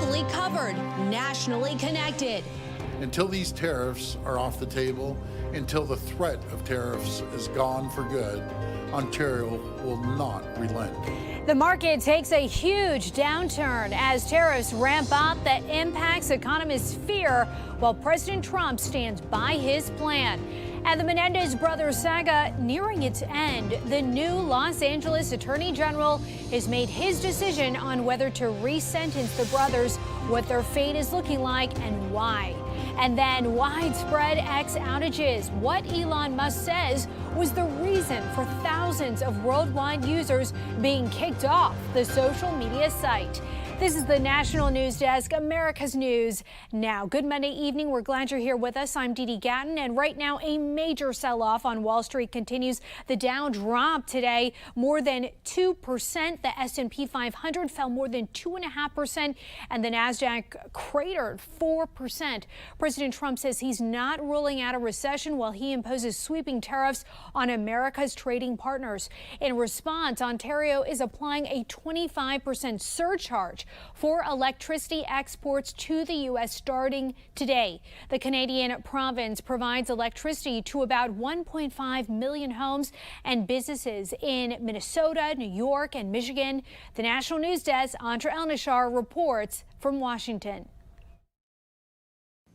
nationally covered, nationally connected. Until these tariffs are off the table, until the threat of tariffs is gone for good, Ontario will not relent. The market takes a huge downturn as tariffs ramp up that impacts economists' fear while President Trump stands by his plan. And the Menendez brothers saga nearing its end, the new Los Angeles Attorney General has made his decision on whether to re-sentence the brothers, what their fate is looking like, and why. And then widespread X outages. What Elon Musk says was the reason for thousands of worldwide users being kicked off the social media site. This is the National News Desk, America's News Now. Good Monday evening. We're glad you're here with us. I'm Dee Dee Gatton, and right now a major sell-off on Wall Street continues. The Dow dropped today more than 2%. The S&P 500 fell more than 2.5%, and the Nasdaq cratered 4%. President Trump says he's not ruling out a recession while he imposes sweeping tariffs on America's trading partners. In response, Ontario is applying a 25% surcharge for electricity exports to the U.S. starting today. The Canadian province provides electricity to about 1.5 million homes and businesses in Minnesota, New York, and Michigan. The National News Desk, Andra Elnashar reports from Washington.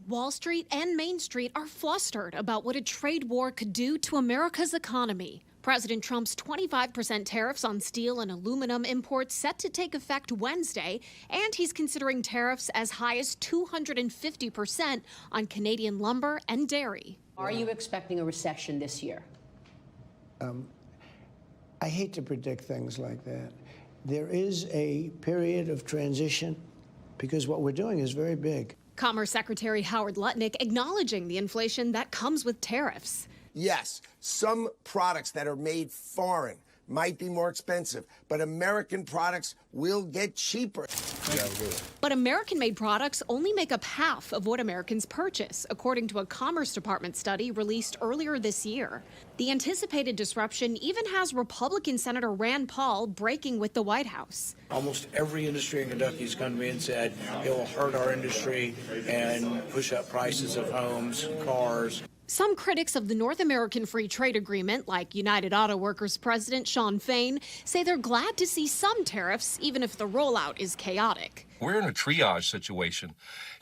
Wall Street and Main Street are flustered about what a trade war could do to America's economy. President Trump's 25% tariffs on steel and aluminum imports set to take effect Wednesday, and he's considering tariffs as high as 250% on Canadian lumber and dairy. Are you expecting a recession this year? I hate to predict things like that. There is a period of transition because what we're doing is very big. Commerce Secretary Howard Lutnick acknowledging the inflation that comes with tariffs. Yes, some products that are made foreign might be more expensive, but American products will get cheaper. But American-made products only make up half of what Americans purchase, according to a Commerce Department study released earlier this year. The anticipated disruption even has Republican Senator Rand Paul breaking with the White House. Almost every industry in Kentucky has come to me and said it will hurt our industry and push up prices of homes, cars. Some critics of the North American Free Trade Agreement, like United Auto Workers President Shawn Fain, say they're glad to see some tariffs, even if the rollout is chaotic. We're in a triage situation.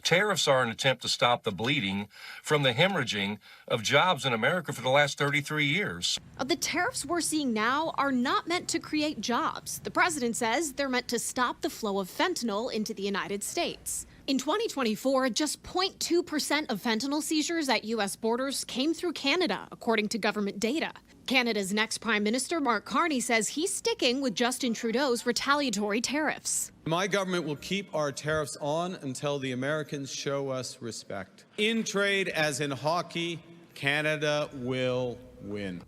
Tariffs are an attempt to stop the bleeding from the hemorrhaging of jobs in America for the last 33 years. The tariffs we're seeing now are not meant to create jobs. The president says they're meant to stop the flow of fentanyl into the United States. In 2024, just 0.2% of fentanyl seizures at U.S. borders came through Canada, according to government data. Canada's next Prime Minister, Mark Carney, says he's sticking with Justin Trudeau's retaliatory tariffs. My government will keep our tariffs on until the Americans show us respect. In trade, as in hockey, Canada will win.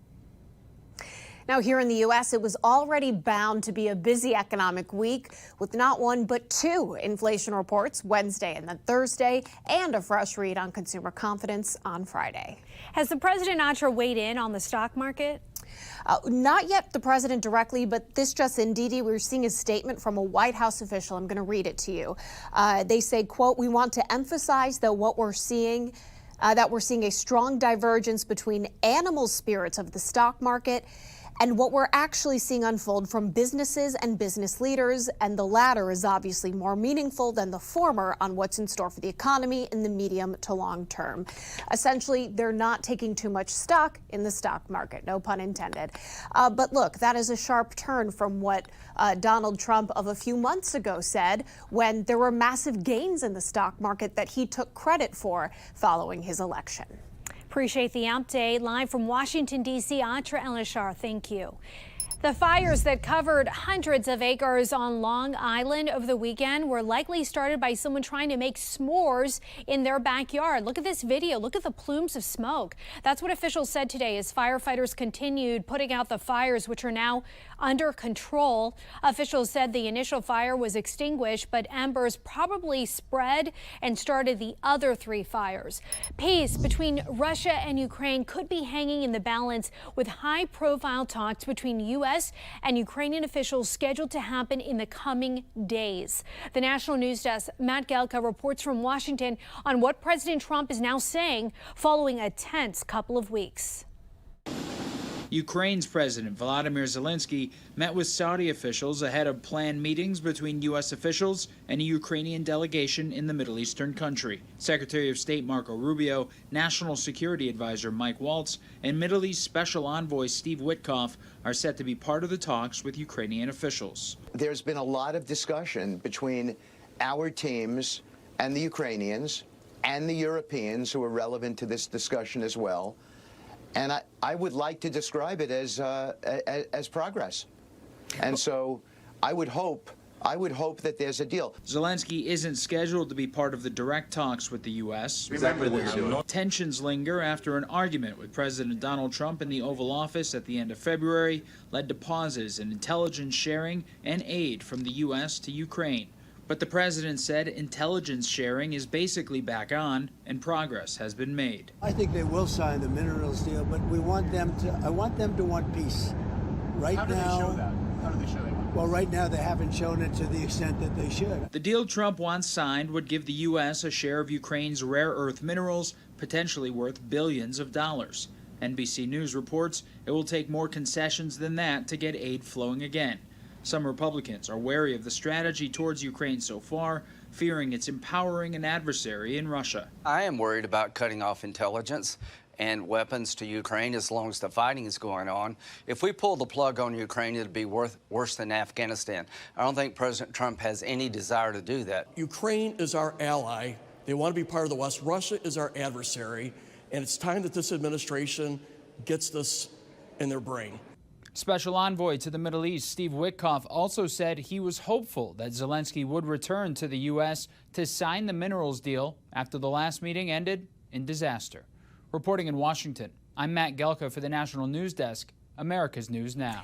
Now, here in the U.S., it was already bound to be a busy economic week with not one but two inflation reports Wednesday and then Thursday, and a fresh read on consumer confidence on Friday. Has the president weighed in on the stock market? Not yet the president directly, but this just in, Dee Dee, we're seeing a statement from a White House official. I'm going to read it to you. They say, quote, "We want to emphasize that what we're seeing that we're seeing a strong divergence between animal spirits of the stock market and what we're actually seeing unfold from businesses and business leaders, and the latter is obviously more meaningful than the former on what's in store for the economy in the medium to long term." Essentially, they're not taking too much stock in the stock market, no pun intended. But look, that is a sharp turn from what Donald Trump of a few months ago said when there were massive gains in the stock market that he took credit for following his election. Appreciate the update. Live from Washington, D.C., Andra Elnashar, thank you. The fires that covered hundreds of acres on Long Island over the weekend were likely started by someone trying to make s'mores in their backyard. Look at this video. Look at the plumes of smoke. That's what officials said today as firefighters continued putting out the fires, which are now under control. Officials said the initial fire was extinguished, but embers probably spread and started the other three fires. Peace between Russia and Ukraine could be hanging in the balance with high-profile talks between U.S. U.S. and Ukrainian officials scheduled to happen in the coming days. The National News Desk, Matt Gelka, reports from Washington on what President Trump is now saying following a tense couple of weeks. Ukraine's President Volodymyr Zelensky met with Saudi officials ahead of planned meetings between U.S. officials and a Ukrainian delegation in the Middle Eastern country. Secretary of State Marco Rubio, National Security Advisor Mike Waltz, and Middle East Special Envoy Steve Witkoff are set to be part of the talks with Ukrainian officials. There's been a lot of discussion between our teams and the Ukrainians and the Europeans who are relevant to this discussion as well. And I would like to describe it as progress. And so I would hope that there's a deal. Zelensky isn't scheduled to be part of the direct talks with the U.S. Exactly what you're doing. Tensions linger after an argument with President Donald Trump in the Oval Office at the end of February led to pauses in intelligence sharing and aid from the U.S. to Ukraine. But the president said intelligence sharing is basically back on and progress has been made. I think they will sign the minerals deal, but I want them to want peace. Right now, How do they show that? How do they show they want peace? Well, right now they haven't shown it to the extent that they should. The deal Trump wants signed would give the U.S. a share of Ukraine's rare earth minerals, potentially worth billions of dollars. NBC News reports it will take more concessions than that to get aid flowing again. Some Republicans are wary of the strategy towards Ukraine so far, fearing it's empowering an adversary in Russia. I am worried about cutting off intelligence and weapons to Ukraine as long as the fighting is going on. If we pull the plug on Ukraine, it'd be worse than Afghanistan. I don't think President Trump has any desire to do that. Ukraine is our ally. They want to be part of the West. Russia is our adversary. And it's time that this administration gets this in their brain. Special Envoy to the Middle East, Steve Witkoff, also said he was hopeful that Zelensky would return to the U.S. to sign the minerals deal after the last meeting ended in disaster. Reporting in Washington, I'm Matt Gelka for the National News Desk, America's News Now.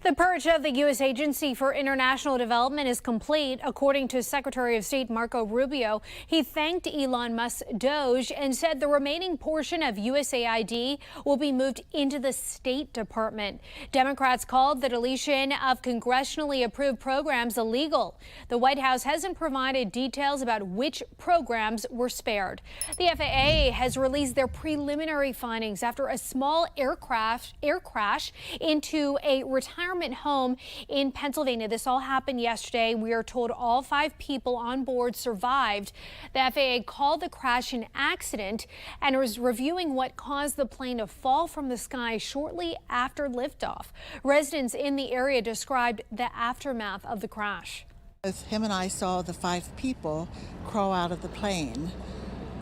The purge of the U.S. Agency for International Development is complete, according to Secretary of State Marco Rubio. He thanked Elon Musk's Doge and said the remaining portion of USAID will be moved into the State Department. Democrats called the deletion of congressionally approved programs illegal. The White House hasn't provided details about which programs were spared. The FAA has released their preliminary findings after a small air crash into a retirement home in Pennsylvania. This all happened yesterday. We are told all 5 people on board survived. The FAA called the crash an accident and was reviewing what caused the plane to fall from the sky shortly after liftoff. Residents in the area described the aftermath of the crash. Both him and I saw the 5 people crawl out of the plane,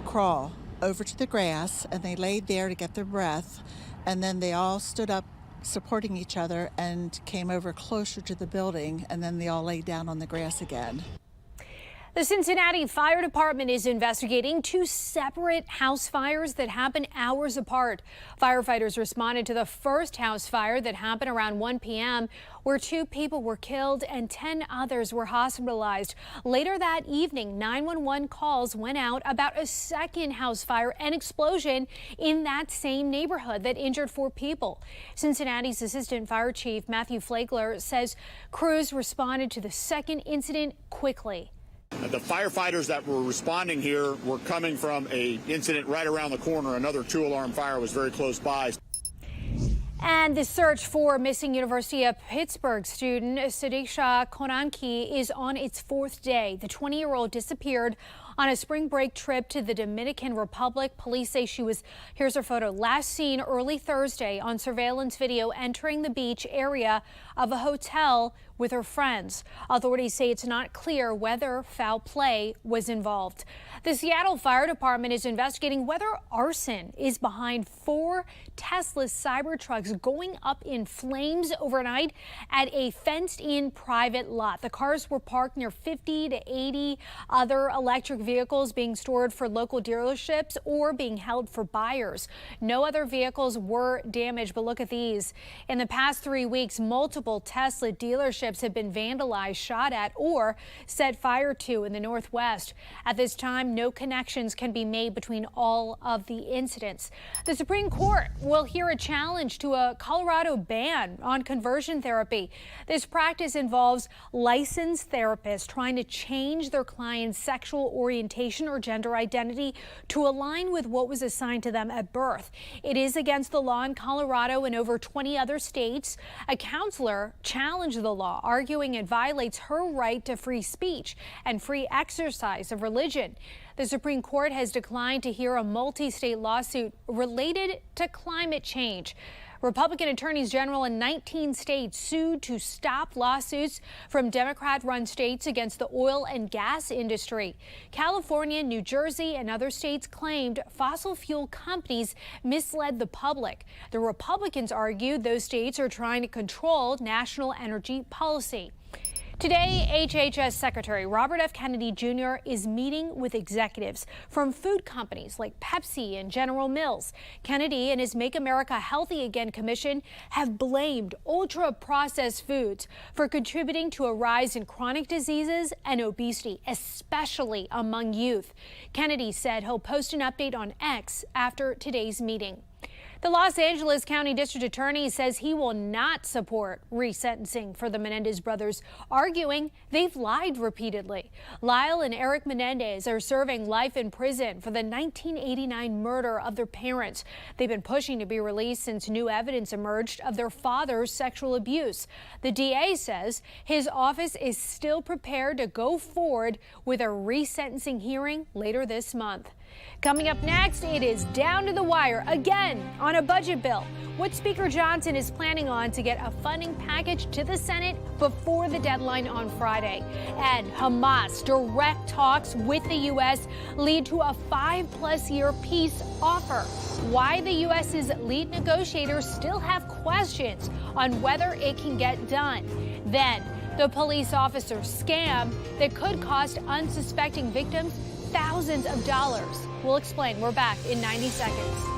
crawl over to the grass, and they laid there to get their breath, and then they all stood up supporting each other and came over closer to the building, and then they all laid down on the grass again. The Cincinnati Fire Department is investigating 2 separate house fires that happened hours apart. Firefighters responded to the first house fire that happened around 1 p.m., where 2 people were killed and 10 others were hospitalized. Later that evening, 911 calls went out about a second house fire and explosion in that same neighborhood that injured 4 people. Cincinnati's Assistant Fire Chief Matthew Flagler says crews responded to the second incident quickly. The firefighters that were responding here were coming from an incident right around the corner. Another 2-alarm fire was very close by. And the search for missing University of Pittsburgh student Sadiqa Konanki is on its 4th day. The 20-year-old disappeared on a spring break trip to the Dominican Republic. Police say she was, here's her photo, last seen early Thursday on surveillance video entering the beach area of a hotel with her friends. Authorities say it's not clear whether foul play was involved. The Seattle Fire Department is investigating whether arson is behind 4 Tesla Cybertrucks going up in flames overnight at a fenced-in private lot. The cars were parked near 50 to 80 other electric vehicles being stored for local dealerships or being held for buyers. No other vehicles were damaged, but look at these. In the past 3 weeks, multiple Tesla dealerships have been vandalized, shot at, or set fire to in the Northwest. At this time, no connections can be made between all of the incidents. The Supreme Court will hear a challenge to a Colorado ban on conversion therapy. This practice involves licensed therapists trying to change their client's sexual orientation or gender identity to align with what was assigned to them at birth. It is against the law in Colorado and over 20 other states. A counselor challenged the law, arguing it violates her right to free speech and free exercise of religion. The Supreme Court has declined to hear a multi-state lawsuit related to climate change. Republican attorneys general in 19 states sued to stop lawsuits from Democrat-run states against the oil and gas industry. California, New Jersey, and other states claimed fossil fuel companies misled the public. The Republicans argued those states are trying to control national energy policy. Today, HHS Secretary Robert F. Kennedy Jr. is meeting with executives from food companies like Pepsi and General Mills. Kennedy and his Make America Healthy Again Commission have blamed ultra-processed foods for contributing to a rise in chronic diseases and obesity, especially among youth. Kennedy said he'll post an update on X after today's meeting. The Los Angeles County District Attorney says he will not support resentencing for the Menendez brothers, arguing they've lied repeatedly. Lyle and Eric Menendez are serving life in prison for the 1989 murder of their parents. They've been pushing to be released since new evidence emerged of their father's sexual abuse. The DA says his office is still prepared to go forward with a resentencing hearing later this month. Coming up next, it is down to the wire again on a budget bill. What Speaker Johnson is planning on to get a funding package to the Senate before the deadline on Friday. And Hamas direct talks with the U.S. lead to a 5+ year peace offer. Why the U.S.'s lead negotiators still have questions on whether it can get done. Then, the police officer scam that could cost unsuspecting victims thousands of dollars. We'll explain. We're back in 90 seconds.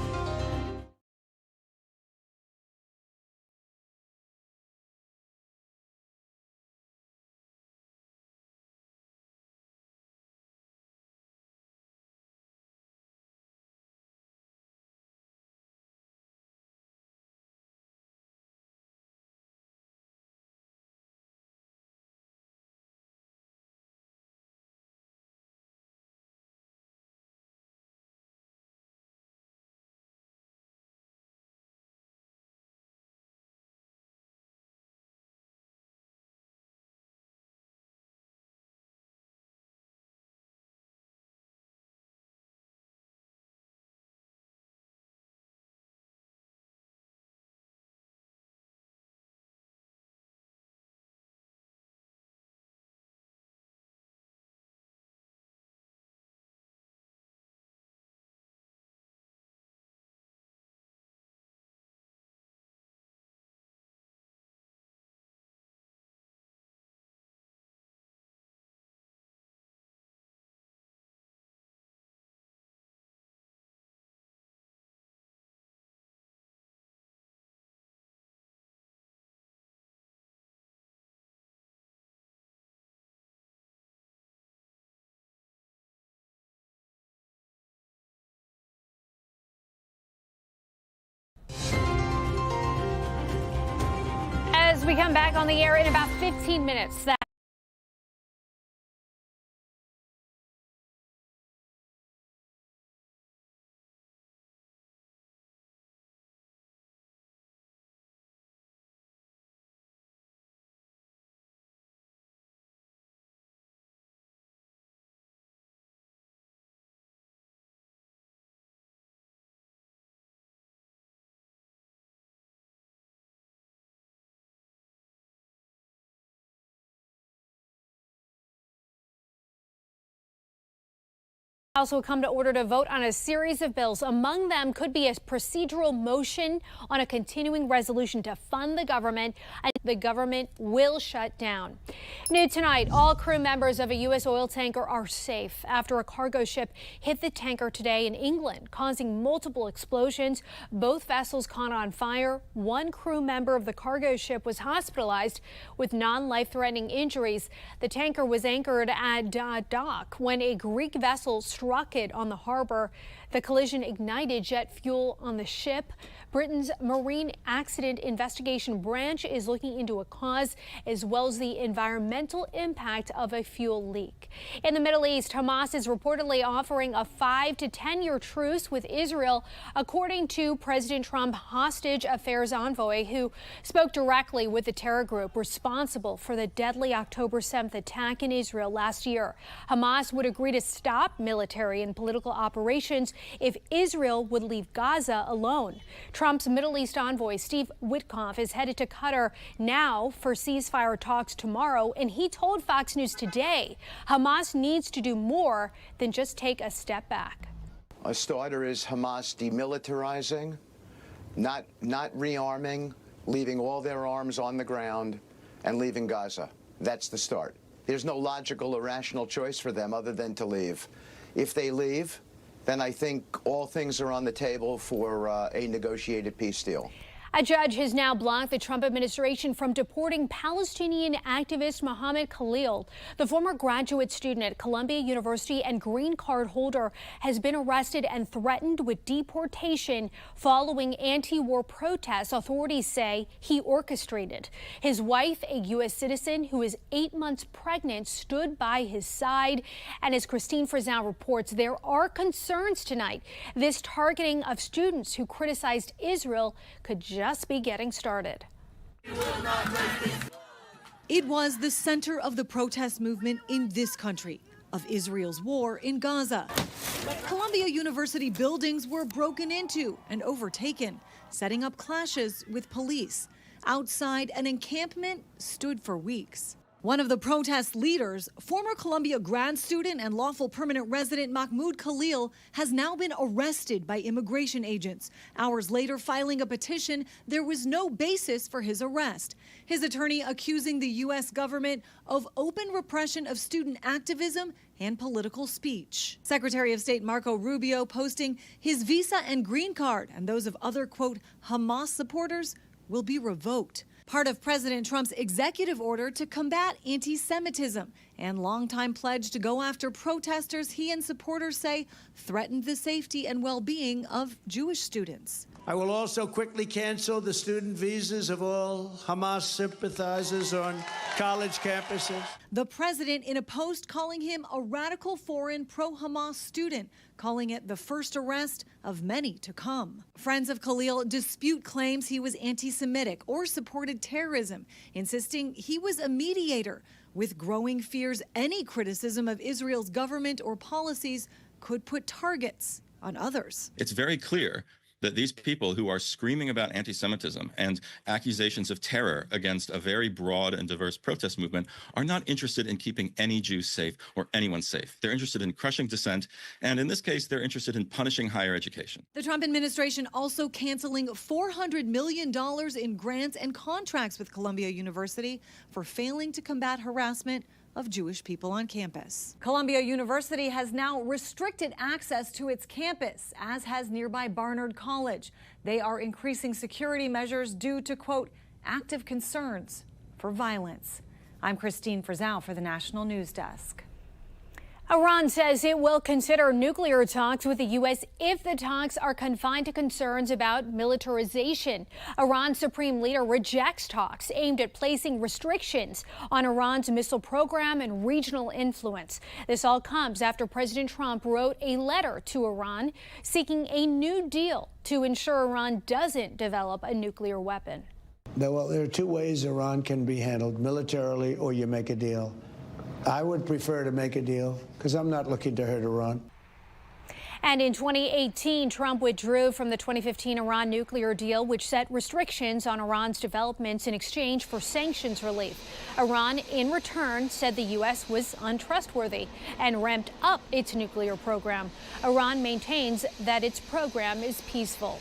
As we come back on the air in about 15 minutes. House will come to order to vote on a series of bills. Among them could be a procedural motion on a continuing resolution to fund the government, and the government will shut down. New tonight, all crew members of a U.S. oil tanker are safe after a cargo ship hit the tanker today in England, causing multiple explosions. Both vessels caught on fire. One crew member of the cargo ship was hospitalized with non-life-threatening injuries. The tanker was anchored at dock when a Greek vessel struck it on the harbor. The collision ignited jet fuel on the ship. Britain's Marine Accident Investigation Branch is looking into a cause as well as the environmental impact of a fuel leak. In the Middle East, Hamas is reportedly offering a 5 to 10-year truce with Israel, according to President Trump hostage affairs envoy, who spoke directly with the terror group responsible for the deadly October 7th attack in Israel last year. Hamas would agree to stop military and political operations if Israel would leave Gaza alone. Trump's Middle East envoy, Steve Witkoff, is headed to Qatar now for ceasefire talks tomorrow, and he told Fox News today Hamas needs to do more than just take a step back. A starter is Hamas demilitarizing, not rearming, leaving all their arms on the ground and leaving Gaza. That's the start. There's no logical or rational choice for them other than to leave. If they leave, then I think all things are on the table for a negotiated peace deal. A judge has now blocked the Trump administration from deporting Palestinian activist Mohammed Khalil. The former graduate student at Columbia University and green card holder has been arrested and threatened with deportation following anti-war protests authorities say he orchestrated. His wife, a U.S. citizen who is 8 months pregnant, stood by his side. And as Christine Frizzell reports, there are concerns tonight. This targeting of students who criticized Israel could just be getting started. It was the center of the protest movement in this country, of Israel's war in Gaza. Columbia University buildings were broken into and overtaken, setting up clashes with police. Outside, an encampment stood for weeks. One of the protest leaders, former Columbia grad student and lawful permanent resident Mahmoud Khalil, has now been arrested by immigration agents. Hours later, filing a petition, there was no basis for his arrest. His attorney accusing the U.S. government of open repression of student activism and political speech. Secretary of State Marco Rubio posting his visa and green card and those of other, quote, Hamas supporters will be revoked. Part of President Trump's executive order to combat anti-Semitism and longtime pledge to go after protesters he and supporters say threatened the safety and well-being of Jewish students. I will also quickly cancel the student visas of all Hamas sympathizers on college campuses. The president in a post calling him a radical foreign pro-Hamas student, calling it the first arrest of many to come. Friends of Khalil dispute claims he was anti-Semitic or supported terrorism, insisting he was a mediator, with growing fears any criticism of Israel's government or policies could put targets on others. It's very clear that these people who are screaming about anti-Semitism and accusations of terror against a very broad and diverse protest movement are not interested in keeping any Jews safe or anyone safe. They're interested in crushing dissent, and in this case, they're interested in punishing higher education. The Trump administration also canceling $400 million in grants and contracts with Columbia University for failing to combat harassment of Jewish people on campus. Columbia University has now restricted access to its campus, as has nearby Barnard College. They are increasing security measures due to, quote, active concerns for violence. I'm Christine Frizzell for the National News Desk. Iran says it will consider nuclear talks with the U.S. if the talks are confined to concerns about militarization. Iran's supreme leader rejects talks aimed at placing restrictions on Iran's missile program and regional influence. This all comes after President Trump wrote a letter to Iran seeking a new deal to ensure Iran doesn't develop a nuclear weapon. Well, there are two ways Iran can be handled, militarily or you make a deal. I would prefer to make a deal because I'm not looking to hurt Iran. And in 2018, Trump withdrew from the 2015 Iran nuclear deal, which set restrictions on Iran's developments in exchange for sanctions relief. Iran, in return, said the U.S. was untrustworthy and ramped up its nuclear program. Iran maintains that its program is peaceful.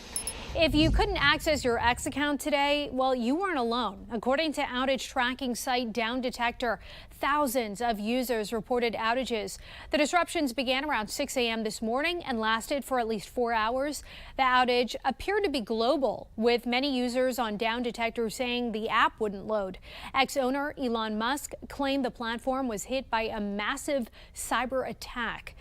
If you couldn't access your X account today, well, you weren't alone. According to outage tracking site Down Detector, thousands of users reported outages. The disruptions began around 6 a.m. this morning and lasted for at least 4 hours. The outage appeared to be global, with many users on Down Detector saying the app wouldn't load. Ex-owner Elon Musk claimed the platform was hit by a massive cyber attack.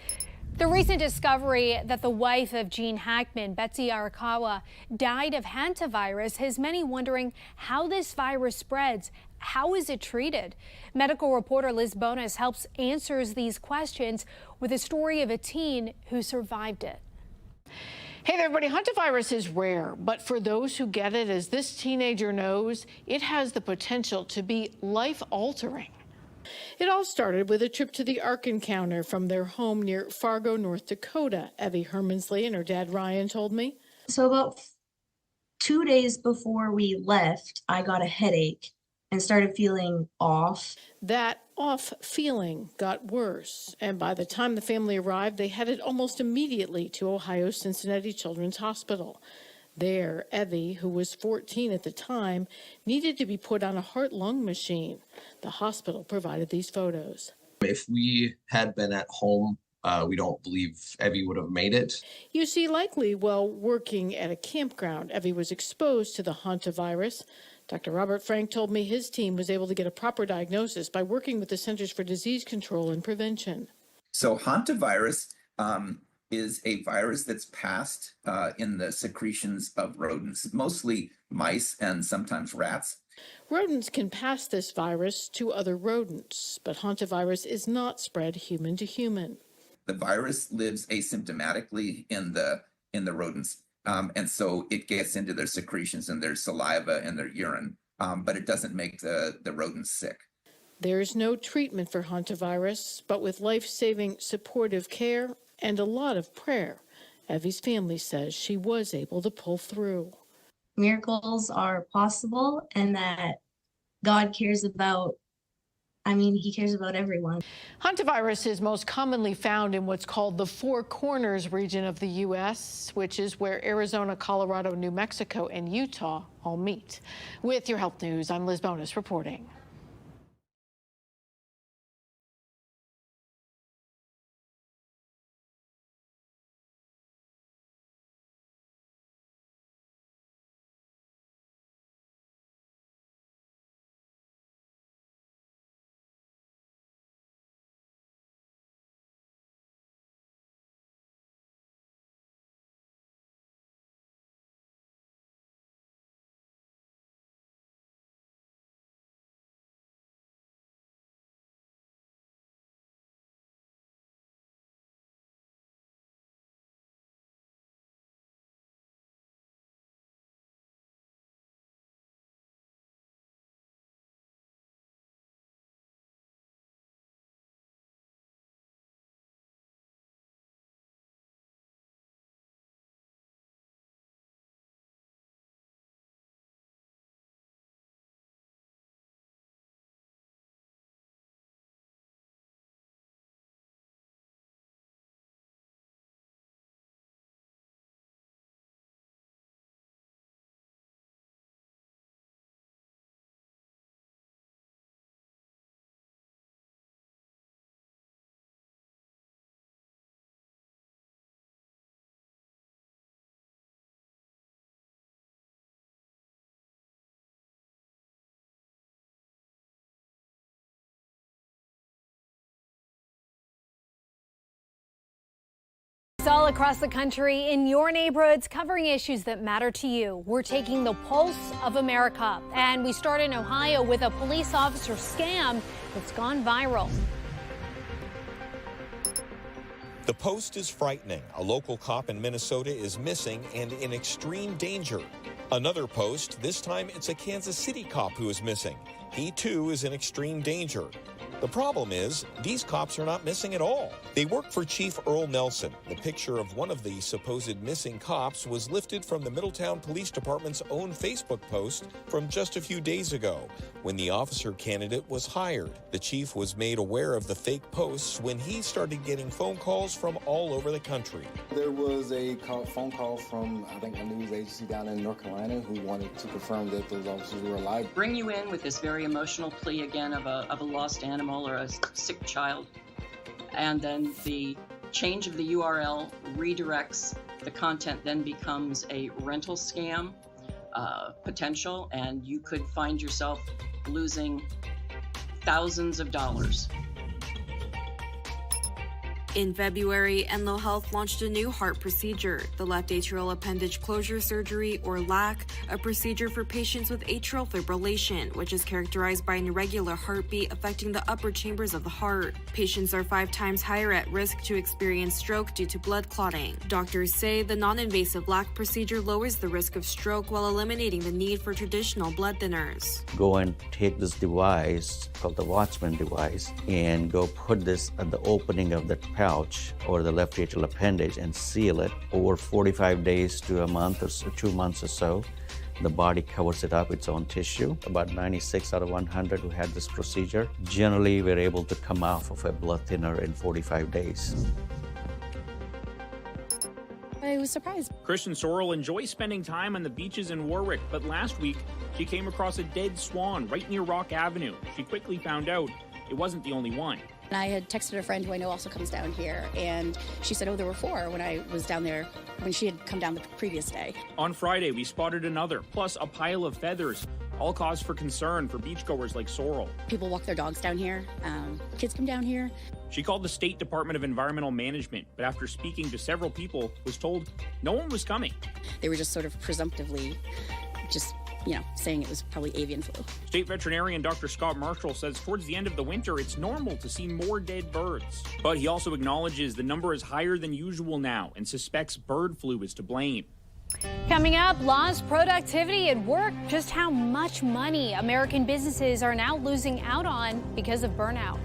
The recent discovery that the wife of Gene Hackman, Betsy Arakawa, died of Hantavirus has many wondering how this virus spreads. How is it treated? Medical reporter Liz Bonus helps answers these questions with a story of a teen who survived it. Hey there, everybody. Hantavirus is rare, but for those who get it, as this teenager knows, it has the potential to be life-altering. It all started with a trip to the Ark Encounter from their home near Fargo, North Dakota. Evie Hermansley and her dad Ryan told me. So about 2 days before we left, I got a headache and started feeling off. That off feeling got worse, and by the time the family arrived, they headed almost immediately to Ohio's Cincinnati Children's Hospital. There, Evie, who was 14 at the time, needed to be put on a heart-lung machine. The hospital provided these photos. If we had been at home, we don't believe Evie would have made it. You see, likely while working at a campground, Evie was exposed to the Hantavirus. Dr. Robert Frank told me his team was able to get a proper diagnosis by working with the Centers for Disease Control and Prevention. So Hantavirus is a virus that's passed in the secretions of rodents, mostly mice and sometimes rats. Rodents can pass this virus to other rodents, but Hantavirus is not spread human to human. The virus lives asymptomatically in the rodents, and so it gets into their secretions and their saliva and their urine, but it doesn't make the rodents sick. There's no treatment for Hantavirus, but with life-saving supportive care and a lot of prayer, Evie's family says she was able to pull through. Miracles are possible, and that God cares about, he cares about everyone. Hantavirus is most commonly found in what's called the Four Corners region of the U.S., which is where Arizona, Colorado, New Mexico, and Utah all meet. With your health news, I'm Liz Bonus reporting. All across the country, in your neighborhoods, covering issues that matter to you. We're taking the pulse of America. And we start in Ohio with a police officer scam that's gone viral. The post is frightening. A local cop in Minnesota is missing and in extreme danger. Another post, this time it's a Kansas City cop who is missing. He too is in extreme danger. The problem is, these cops are not missing at all. They work for Chief Earl Nelson. The picture of one of the supposed missing cops was lifted from the Middletown Police Department's own Facebook post from just a few days ago, when the officer candidate was hired. The chief was made aware of the fake posts when he started getting phone calls from all over the country. There was a phone call from, I think, a news agency down in North Carolina who wanted to confirm that those officers were alive. Bring you in with this very emotional plea again of a lost animal or a sick child, and then the change of the URL redirects the content, then becomes a rental scam potential, and you could find yourself losing thousands of dollars. In February, Enlo Health launched a new heart procedure, the left atrial appendage closure surgery, or LAC, a procedure for patients with atrial fibrillation, which is characterized by an irregular heartbeat affecting the upper chambers of the heart. Patients are 5 times higher at risk to experience stroke due to blood clotting. Doctors say the non-invasive LAC procedure lowers the risk of stroke while eliminating the need for traditional blood thinners. Go and take this device, called the Watchman device, and go put this at the opening of the pouch or the left atrial appendage and seal it. Over 45 days to a month or so, 2 months or so, the body covers it up, its own tissue. About 96 out of 100 who had this procedure, generally we're able to come off of a blood thinner in 45 days. I was surprised. Kristen Sorrell enjoys spending time on the beaches in Warwick, but last week she came across a dead swan right near Rock Avenue. She quickly found out it wasn't the only one. I had texted a friend who I know also comes down here, and she said, oh, there were 4 when I was down there, when she had come down the previous day. On Friday, we spotted another, plus a pile of feathers, all cause for concern for beachgoers like Sorrell. People walk their dogs down here. Kids come down here. She called the State Department of Environmental Management, but after speaking to several people, was told no one was coming. They were just sort of presumptively saying it was probably avian flu. State veterinarian Dr. Scott Marshall says towards the end of the winter, it's normal to see more dead birds. But he also acknowledges the number is higher than usual now and suspects bird flu is to blame. Coming up, lost productivity at work. Just how much money American businesses are now losing out on because of burnout.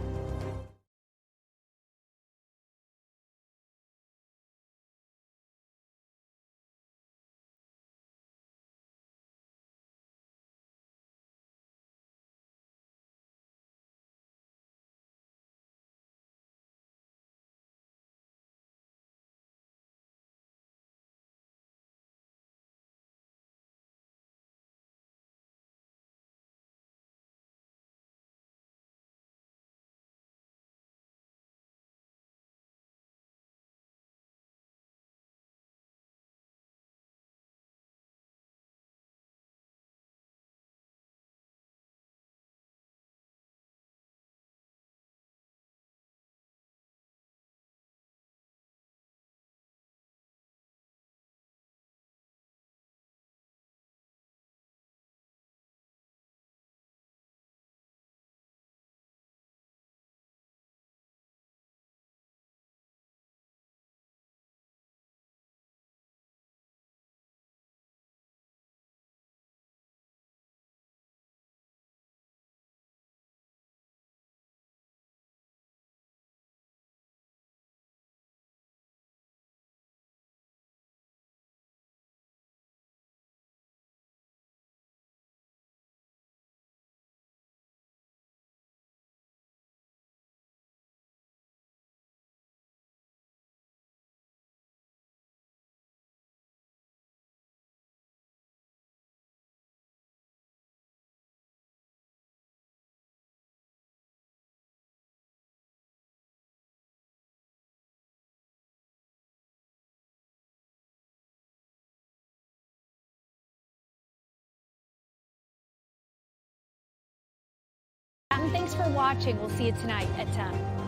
Thanks for watching. We'll see you tonight at 10.